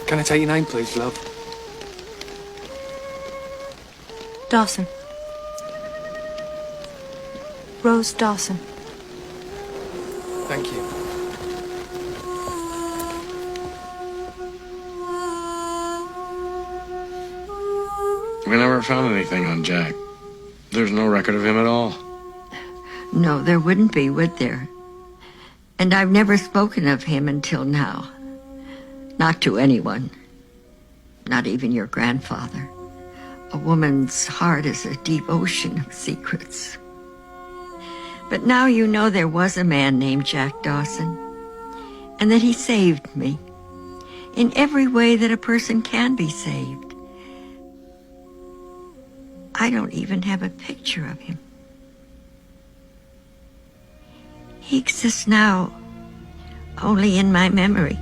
Can I take your name, please, love? Dawson. Rose Dawson. Thank you. We never found anything on Jack. There's no record of him at all. No, there wouldn't be, would there? And I've never spoken of him until now. Not to anyone. Not even your grandfather. A woman's heart is a deep ocean of secrets. But now you know there was a man named Jack Dawson, and that he saved me in every way that a person can be saved. I don't even have a picture of him. He exists now only in my memory.